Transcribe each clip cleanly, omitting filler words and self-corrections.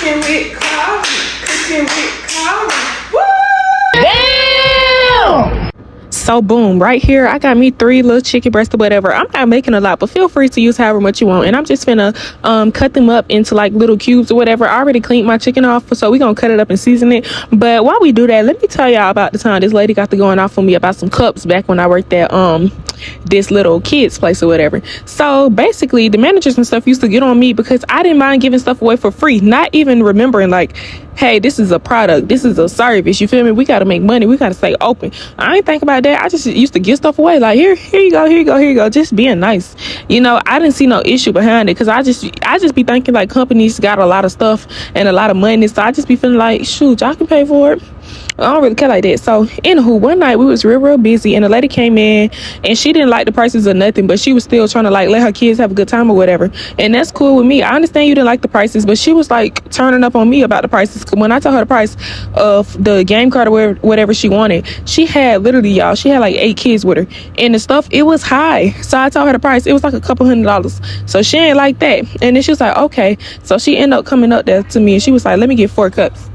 Cooking with Cari. Cooking with Cari. Woo! Damn! So boom, right here I got me 3 little chicken breasts or whatever. I'm not making a lot, but feel free to use however much you want. And I'm just finna cut them up into like little cubes or whatever. I already cleaned my chicken off, so we gonna cut it up and season it. But while we do that, let me tell y'all about the time this lady got to going off on me about some cups back when I worked at this little kids place or whatever. So basically the managers and stuff used to get on me because I didn't mind giving stuff away for free, not even remembering like, hey, this is a product, this is a service, you feel me? We gotta make money, we gotta stay open. I ain't think about that. I just used to give stuff away like, here you go, just being nice. You know, I didn't see no issue behind it because I just be thinking like companies got a lot of stuff and a lot of money, so I just be feeling like, shoot, y'all can pay for it. I don't really care like that. So anywho, one night we was real busy and a lady came in and she didn't like the prices or nothing, but she was still trying to like let her kids have a good time or whatever, and that's cool with me. I understand you didn't like the prices, but she was like turning up on me about the prices. When I told her the price of the game card or whatever she wanted, she had literally, y'all, she had like 8 kids with her and the stuff, it was high. So I told her the price, it was like a couple $100, so she ain't like that. And then she was like, okay. So she ended up coming up there to me and she was like, let me get 4 cups.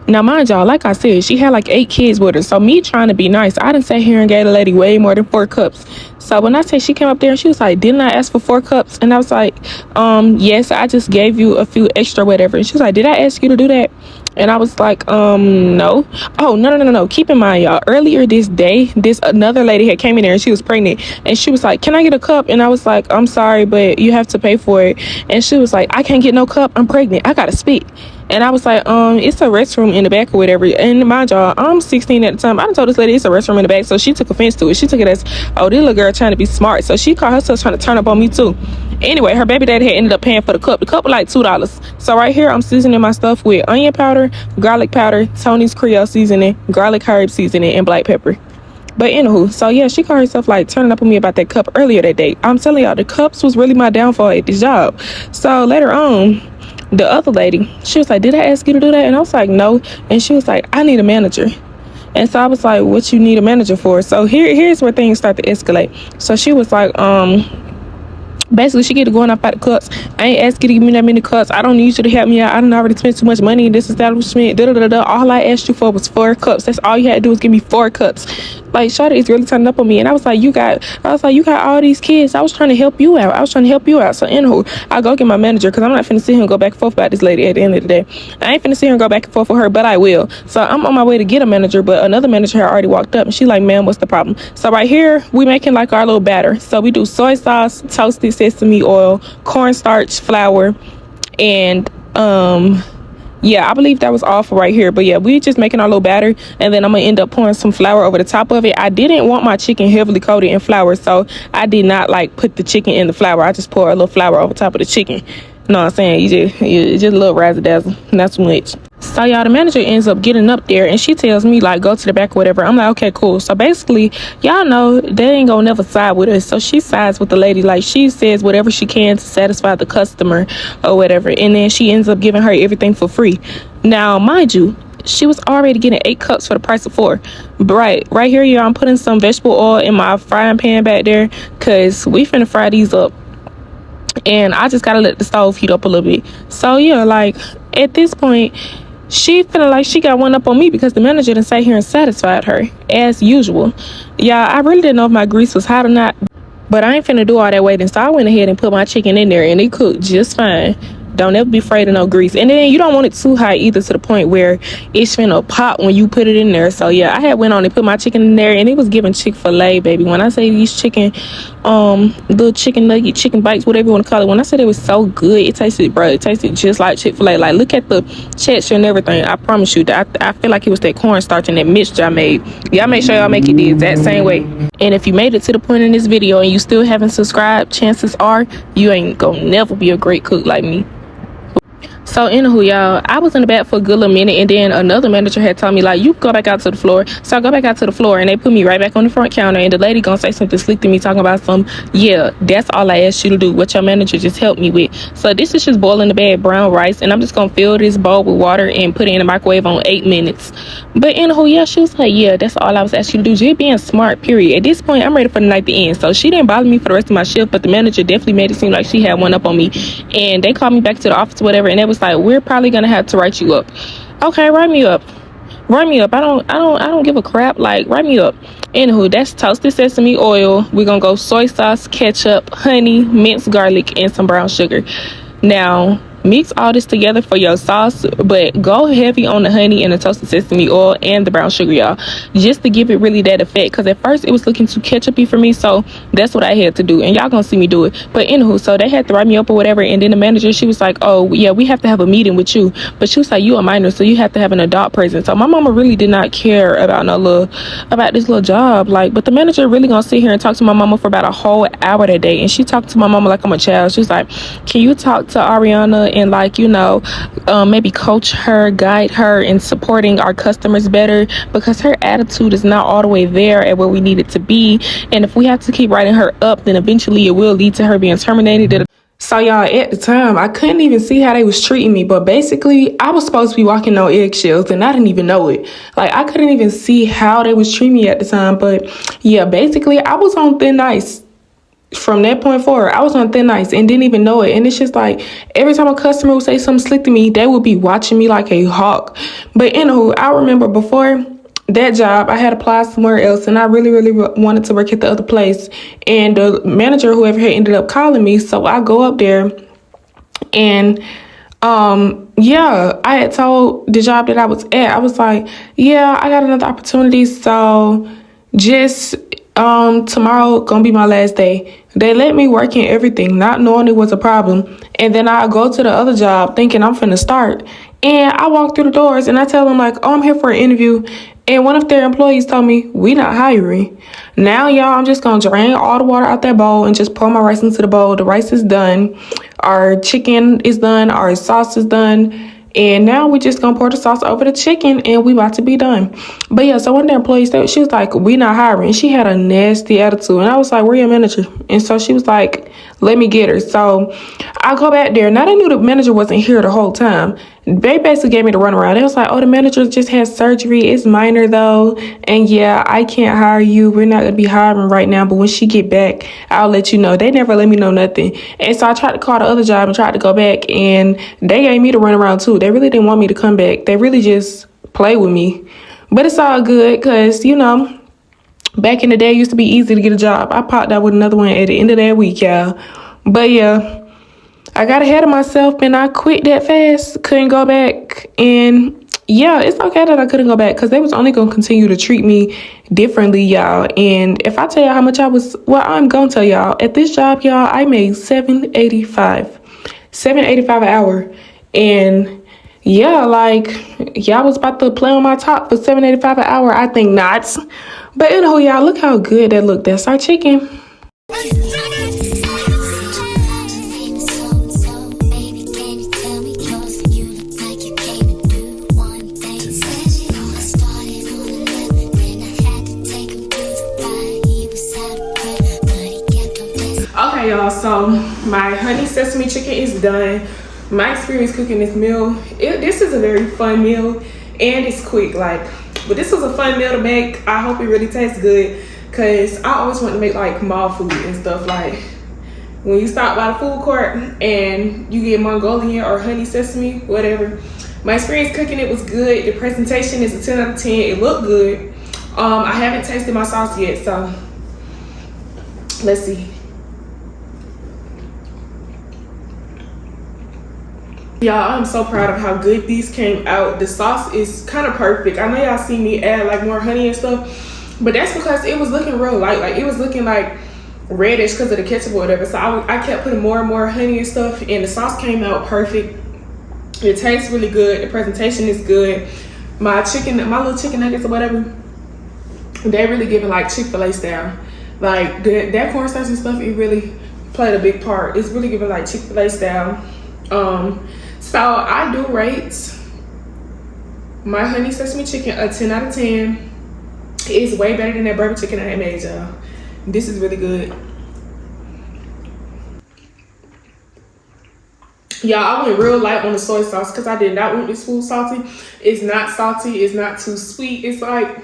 Now, mind y'all, like I said, she had like 8 kids with her. So me trying to be nice, I didn't sit here and gave the lady way more than 4 cups. So when I say she came up there and she was like, didn't I ask for 4 cups? And I was like, yes, I just gave you a few extra whatever. And she was like, did I ask you to do that? And I was like, no. Oh, no. Keep in mind, y'all, earlier this day, this another lady had came in there and she was pregnant. And she was like, can I get a cup? And I was like, I'm sorry, but you have to pay for it. And she was like, I can't get no cup. I'm pregnant. I gotta spit. And I was like, it's a restroom in the back or whatever. And mind y'all, I'm 16 at the time. I done told this lady it's a restroom in the back. So she took offense to it. She took it as, oh, this little girl trying to be smart. So she called herself trying to turn up on me too. Anyway, her baby daddy had ended up paying for the cup. The cup was like $2. So right here, I'm seasoning my stuff with onion powder, garlic powder, Tony's Creole seasoning, garlic herb seasoning, and black pepper. But anywho, so yeah, she called herself like turning up on me about that cup earlier that day. I'm telling y'all, the cups was really my downfall at this job. So later on, the other lady, she was like, did I ask you to do that? And I was like, no. And she was like, I need a manager. And so I was like, what you need a manager for? So here's where things start to escalate. So she was like, basically she get to going up out the cups. I ain't asked you to give me that many cups. I don't need you to help me out. I done already spent too much money in this establishment. All I asked you for was 4 cups. That's all you had to do was give me 4 cups. Like, Shawty is really turning up on me. And I was like, you got all these kids. I was trying to help you out. So anywho, I go get my manager because I'm not finna sit here and go back and forth about this lady at the end of the day. I ain't finna sit here and go back and forth with her, but I will. So I'm on my way to get a manager, but another manager had already walked up and she's like, ma'am, what's the problem? So right here, we making like our little batter. So we do soy sauce, toasted sesame oil, cornstarch, flour, and yeah, I believe that was all for right here. But yeah, we just making our little batter, and then I'm gonna end up pouring some flour over the top of it. I didn't want my chicken heavily coated in flour, so I did not like put the chicken in the flour. I just pour a little flour over top of the chicken. You know what I'm saying? You just a little razzle dazzle, not too much. So y'all, the manager ends up getting up there and she tells me like, go to the back or whatever. I'm like, okay, cool. So basically, y'all know they ain't gonna never side with us. So she sides with the lady. Like, she says whatever she can to satisfy the customer or whatever, and then she ends up giving her everything for free. Now, mind you, she was already getting 8 cups for the price of 4. But right here, y'all, I'm putting some vegetable oil in my frying pan back there because we finna fry these up. And I just gotta let the stove heat up a little bit. So yeah, like at this point, she feeling like she got one up on me because the manager didn't sit here and satisfied her as usual. Yeah, I really didn't know if my grease was hot or not, but I ain't finna do all that waiting. So I went ahead and put my chicken in there and it cooked just fine. Don't ever be afraid of no grease. And then you don't want it too high either, to the point where it's finna pop when you put it in there. So yeah, I had went on and put my chicken in there and it was giving Chick-fil-A, baby. When I say these chicken, little chicken nugget, chicken bites, whatever you want to call it, when I said it was so good, it tasted just like Chick-fil-A. Like, look at the texture and everything. I promise you that I feel like it was that cornstarch and that mixture I made. Y'all make sure y'all make it the exact same way. And if you made it to the point in this video and you still haven't subscribed, chances are you ain't gonna never be a great cook like me. So anywho, y'all, I was in the back for a good little minute, and then another manager had told me like, you go back out to the floor. So I go back out to the floor and they put me right back on the front counter, and the lady gonna say something slick to me talking about yeah, that's all I asked you to do, what your manager just helped me with. So this is just boiling the bad brown rice, and I'm just gonna fill this bowl with water and put it in the microwave on 8 minutes. But anywho, yeah, she was like, yeah, that's all I was asking you to do. Just being smart, period. At this point, I'm ready for the night to end. So she didn't bother me for the rest of my shift, but the manager definitely made it seem like she had one up on me. And they called me back to the office or whatever, and it was like, like, we're probably gonna have to write you up. Okay, write me up. I don't give a crap. Like, write me up. Anywho, that's toasted sesame oil. We're gonna go soy sauce, ketchup, honey, minced garlic, and some brown sugar. Now, mix all this together for your sauce, but go heavy on the honey and the toasted sesame oil and the brown sugar, y'all, just to give it really that effect. Because at first it was looking too ketchupy for me, so that's what I had to do, and y'all gonna see me do it. But anywho, so they had to write me up or whatever, and then the manager, she was like, oh yeah, we have to have a meeting with you, but she was like, you a minor, so you have to have an adult present. So my mama really did not care about this little job, like. But the manager really gonna sit here and talk to my mama for about a whole hour that day, and she talked to my mama like I'm a child. She was like, can you talk to Ariana and, like, you know, maybe coach her, guide her in supporting our customers better, because her attitude is not all the way there at where we need it to be, and if we have to keep writing her up, then eventually it will lead to her being terminated. So y'all, at the time, I couldn't even see how they was treating me, but basically I was supposed to be walking on eggshells, and I didn't even know it. Like, I couldn't even see how they was treating me at the time. But yeah, basically I was on thin ice. From that point forward, I was on thin ice and didn't even know it. And it's just like, every time a customer would say something slick to me, they would be watching me like a hawk. But anywho, I remember before that job, I had applied somewhere else, and I really wanted to work at the other place. And the manager, whoever had ended up calling me, so I go up there, and yeah, I had told the job that I was at, I was like, yeah, I got another opportunity, so just tomorrow gonna be my last day. They let me work in everything, not knowing it was a problem. And then I go to the other job thinking I'm finna start. And I walk through the doors and I tell them, like, oh, I'm here for an interview. And one of their employees told me, we not hiring. Now, y'all, I'm just gonna drain all the water out that bowl and just pour my rice into the bowl. The rice is done. Our chicken is done. Our sauce is done. And now we just gonna pour the sauce over the chicken, and we about to be done. But yeah, so one of the employees, she was like, we not hiring. She had a nasty attitude. And I was like, where your manager? And so she was like, let me get her. So I go back there. Now they knew the manager wasn't here the whole time. They basically gave me the runaround. They was like, oh, the manager just had surgery. It's minor though. And yeah, I can't hire you. We're not gonna be hiring right now. But when she get back, I'll let you know. They never let me know nothing. And so I tried to call the other job and tried to go back. And they gave me the runaround too. They really didn't want me to come back. They really just play with me. But it's all good because, you know, back in the day, it used to be easy to get a job. I popped out with another one at the end of that week, y'all. But yeah, I got ahead of myself and I quit that fast. Couldn't go back. And yeah, it's okay that I couldn't go back because they was only going to continue to treat me differently, y'all. And if I tell y'all how much I'm going to tell y'all. At this job, y'all, I made $7.85 an hour. And yeah, like, y'all was about to play on my top for $7.85 an hour. I think not. But anyhow, y'all, look how good that looked. That's our chicken. Okay, y'all, so my honey sesame chicken is done. My experience cooking this meal, this is a very fun meal, and it's quick, like, but this was a fun meal to make. I hope it really tastes good, because I always want to make like mall food and stuff. Like when you stop by the food court and you get Mongolian or honey sesame, whatever. My experience cooking it was good. The presentation is a 10 out of 10. It looked good. I haven't tasted my sauce yet, so let's see. Y'all, I'm so proud of how good these came out. The sauce is kind of perfect. I know y'all see me add like more honey and stuff, but that's because it was looking real light. Like it was looking like reddish because of the ketchup or whatever. So I kept putting more and more honey and stuff, and the sauce came out perfect. It tastes really good. The presentation is good. My little chicken nuggets or whatever, they really giving like Chick-fil-A style. Like that cornstarch and stuff, it really played a big part. It's really giving like Chick-fil-A style. So I do rate my honey sesame chicken a 10 out of 10. It's way better than that bourbon chicken I had made, y'all. This is really good. Y'all, I went real light on the soy sauce because I did not want this food salty. It's not salty. It's not too sweet. It's like,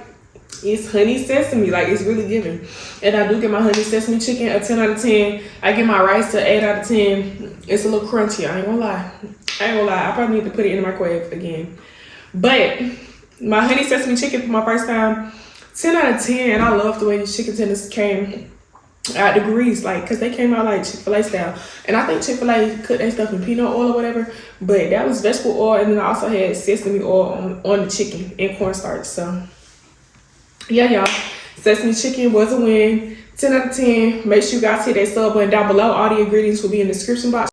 it's honey sesame. Like, it's really giving. And I do get my honey sesame chicken a 10 out of 10. I get my rice a 8 out of 10. It's a little crunchy. I ain't gonna lie. I ain't gonna lie, I probably need to put it in the microwave again. But my honey sesame chicken for my first time, 10 out of 10. And I love the way these chicken tenders came out the grease, like, because they came out like Chick-fil-A style. And I think Chick-fil-A cooked their stuff in peanut oil or whatever, but that was vegetable oil. And then I also had sesame oil on the chicken and cornstarch. So yeah, y'all, sesame chicken was a win. 10 out of 10. Make sure you guys hit that sub button down below. All the ingredients will be in the description box.